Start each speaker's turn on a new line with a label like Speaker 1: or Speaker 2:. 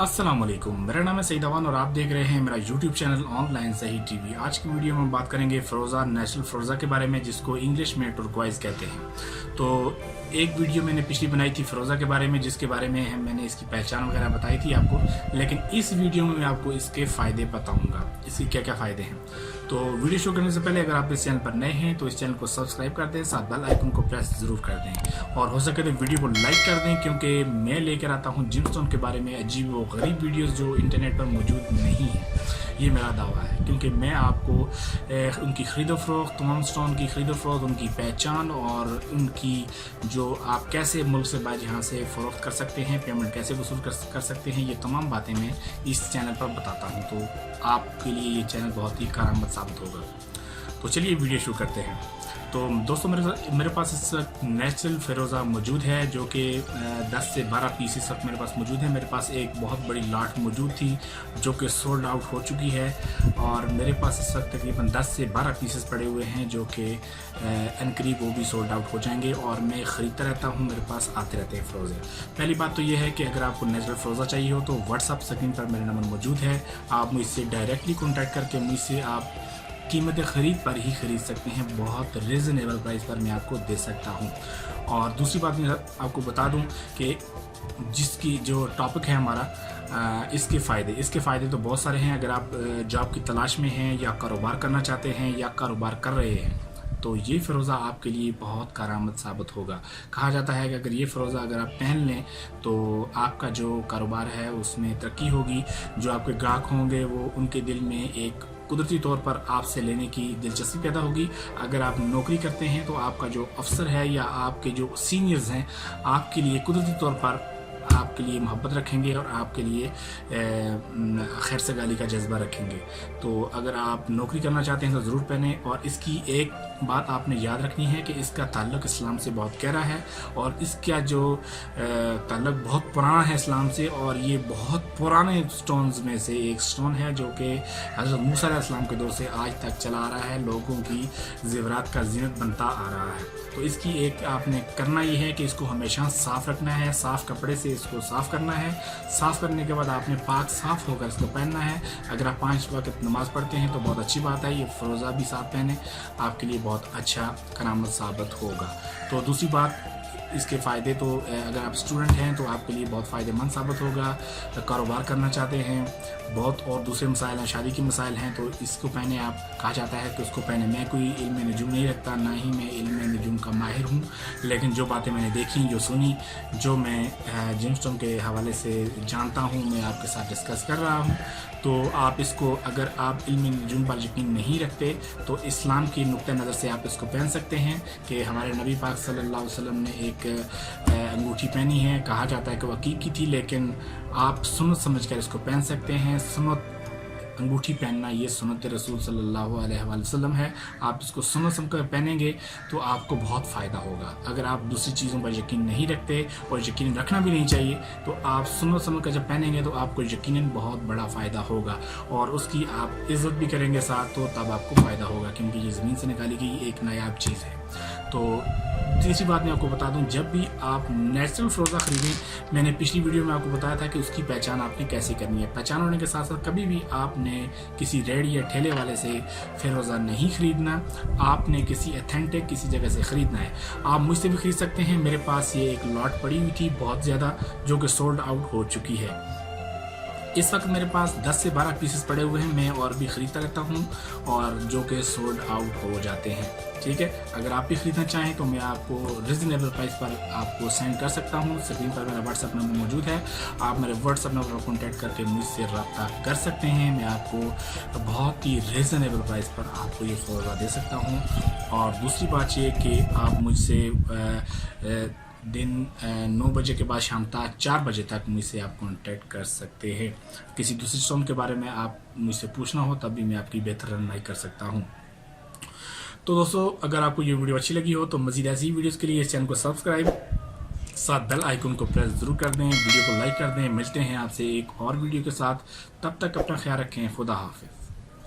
Speaker 1: अस्सलाम वालेकुम, मेरा नाम है सईद अवान और आप देख रहे हैं मेरा यूट्यूब चैनल ऑनलाइन सही टीवी। आज की वीडियो में हम बात करेंगे फ़िरोज़ा, नेचुरल फ़िरोज़ा के बारे में, जिसको इंग्लिश में टर्कोइज़ कहते हैं। तो एक वीडियो मैंने पिछली बनाई थी फ़िरोज़ा के बारे में, जिसके बारे में मैंने इसकी पहचान वगैरह बताई थी आपको, लेकिन इस वीडियो में मैं आपको इसके फ़ायदे बताऊँगा, इसके क्या क्या फ़ायदे हैं। तो वीडियो शुरू करने से पहले अगर आप इस चैनल पर नए हैं तो इस चैनल को सब्सक्राइब कर दें, साथ बेल आइकन को प्रेस ज़रूर कर दें और हो सके तो वीडियो को लाइक कर दें, क्योंकि मैं लेकर आता हूँ जिमस्टोन के बारे में अजीब व गरीब वीडियोस जो इंटरनेट पर मौजूद नहीं है। ये मेरा दावा है, क्योंकि मैं आपको उनकी ख़रीदो फ़रोख्त, तमाम स्टोन की ख़रीदो फ़रोख्त, उनकी पहचान और उनकी जो आप कैसे मुल्क से बाहर यहाँ से फ़रोख्त कर सकते हैं, पेमेंट कैसे वसूल कर सकते हैं, ये तमाम बातें मैं इस चैनल पर बताता हूँ। तो आपके लिए ये चैनल बहुत ही कारआमद साबित होगा। तो चलिए वीडियो शुरू करते हैं। तो दोस्तों मेरे पास इस वक्त नेचुरल फ़िरोज़ा मौजूद है, जो कि 10 से 12 पीस इस वक्त मेरे पास मौजूद है। मेरे पास एक बहुत बड़ी लाट मौजूद थी जो कि सोल्ड आउट हो चुकी है, और मेरे पास इस वक्त तकरीबन 10 से 12 पीसेस पड़े हुए हैं जो कि अनकरीब वो भी सोल्ड आउट हो जाएंगे, और मैं ख़रीदता रहता हूँ, मेरे पास आते रहते हैं फ़िरोज़े। पहली बात तो ये है कि अगर आपको नेचुरल फ़िरोज़ा चाहिए हो तो व्हाट्सअप स्क्रीन पर मेरा नंबर मौजूद है, आप मुझसे डायरेक्टली कॉन्टैक्ट करके मुझसे आप कीमत ख़रीद पर ही ख़रीद सकते हैं। बहुत रीज़नेबल प्राइस पर मैं आपको दे सकता हूं। और दूसरी बात मैं आपको बता दूं कि जिसकी जो टॉपिक है हमारा, इसके फ़ायदे तो बहुत सारे हैं। अगर आप जॉब की तलाश में हैं या कारोबार करना चाहते हैं या कारोबार कर रहे हैं तो ये फ़िरोज़ा आपके लिए बहुत कारआमद साबित होगा। कहा जाता है कि अगर ये फ़िरोज़ा अगर आप पहन लें तो आपका जो कारोबार है उसमें तरक्की होगी, जो आपके ग्राहक होंगे वो उनके दिल में एक कुदरती तौर पर आपसे लेने की दिलचस्पी पैदा होगी। अगर आप नौकरी करते हैं तो आपका जो अफसर है या आपके जो सीनियर्स हैं आपके लिए कुदरती तौर पर आपके लिए मोहब्बत रखेंगे और आपके लिए खैर सगाली का जज्बा रखेंगे। तो अगर आप नौकरी करना चाहते हैं तो ज़रूर पहने। और इसकी एक बात आपने याद रखनी है कि इसका ताल्लुक़ इस्लाम से बहुत गहरा है, और इसका जो ताल्लुक़ बहुत पुराना है इस्लाम से, और ये बहुत पुराने स्टोन्स में से एक स्टोन है जो कि हज़रत मूसा अलैहिस्सलाम के दौर से आज तक चला आ रहा है, लोगों की ज़ेवरात का ज़ीनत बनता आ रहा है। तो इसकी एक आपने करना ये है कि इसको हमेशा साफ़ रखना है, साफ़ कपड़े से इसको साफ़ करना है। साफ़ करने के बाद आपने पाक साफ़ होकर इसको पहनना है। अगर आप 5 वक्त नमाज़ पढ़ते हैं तो बहुत अच्छी बात है, ये फ़िरोज़ा भी साफ़ पहने, आपके लिए बहुत अच्छा करामत साबित होगा। तो दूसरी बात, इसके फ़ायदे तो अगर आप स्टूडेंट हैं तो आपके लिए बहुत फ़ायदेमंद साबित होगा। कारोबार करना चाहते हैं बहुत, और दूसरे मसाइल हैं, शादी के मसाइल हैं, तो इसको पहने। आप कहा जाता है कि उसको पहने। मैं कोई इल्म नजूम नहीं रखता, ना ही मैं इल्म नजूम का माहिर हूँ, लेकिन जो बातें मैंने देखी, जो सुनी, जो मैं जिमस्टोन के हवाले से जानता हूँ, मैं आपके साथ डिस्कस कर रहा हूँ। तो आप इसको, अगर आप इल्म नजूम पर यकीन नहीं रखते तो इस्लाम की नुक्ते नज़र से आप इसको पहन सकते हैं कि हमारे नबी पाक सल्लल्लाहु अलैहि वसल्लम ने एक अंगूठी पहनी है। कहा जाता है कि वो हकीकी थी, लेकिन आप सुन्नत समझकर इसको पहन सकते हैं। सुन्नत अंगूठी पहनना ये सुन्नत रसूल सल्लल्लाहु अलैहि वसल्लम है। आप इसको सुन्नत समझकर पहनेंगे तो आपको बहुत फ़ायदा होगा। अगर आप दूसरी चीज़ों पर यकीन नहीं रखते, और यकीन रखना भी नहीं चाहिए, तो आप सुन्नत समझकर जब पहनेंगे तो आपको यकीनन बहुत बड़ा फ़ायदा होगा, और उसकी आप इज़्ज़त भी करेंगे साथ, तो तब आपको फ़ायदा होगा, क्योंकि ये ज़मीन से निकाली गई एक नायाब चीज़ है। तो तीसरी बात मैं आपको बता दूं, जब भी आप नेचुरल फ़िरोज़ा ख़रीदें, मैंने पिछली वीडियो में आपको बताया था कि उसकी पहचान आपने कैसे करनी है। पहचान होने के साथ साथ कभी भी आपने किसी रेडी या ठेले वाले से फ़िरोज़ा नहीं ख़रीदना, आपने किसी अथेंटिक किसी जगह से ख़रीदना है। आप मुझसे भी ख़रीद सकते हैं। मेरे पास ये एक लॉट पड़ी हुई थी बहुत ज़्यादा, जो कि सोल्ड आउट हो चुकी है। इस वक्त मेरे पास 10 से 12 पीसेस पड़े हुए हैं, मैं और भी ख़रीदता रहता हूं, और जो कि सोल्ड आउट हो जाते हैं। ठीक है, अगर आप भी ख़रीदना चाहें तो मैं आपको रीज़नेबल प्राइस पर आपको सेंड कर सकता हूं। स्क्रीन पर मेरा व्हाट्सअप नंबर मौजूद है, आप मेरे व्हाट्सअप नंबर पर कॉन्टैक्ट करके मुझसे रब्ता कर सकते हैं। मैं आपको बहुत ही रीज़नेबल प्राइस पर आपको ये फ़िरोज़ा दे सकता हूँ। और दूसरी बात ये कि आप मुझसे दिन 9 बजे के बाद शाम तक 4 बजे तक मुझसे आप कांटेक्ट कर सकते हैं। किसी दूसरे स्टोन के बारे में आप मुझसे पूछना हो तब भी मैं आपकी बेहतर रहनुमाई कर सकता हूं। तो दोस्तों, अगर आपको ये वीडियो अच्छी लगी हो तो मज़ीद ऐसी वीडियोस के लिए इस चैनल को सब्सक्राइब, साथ बेल आइकन को प्रेस ज़रूर कर दें, वीडियो को लाइक कर दें। मिलते हैं आपसे एक और वीडियो के साथ, तब तक अपना ख्याल रखें। खुदा हाफिज़।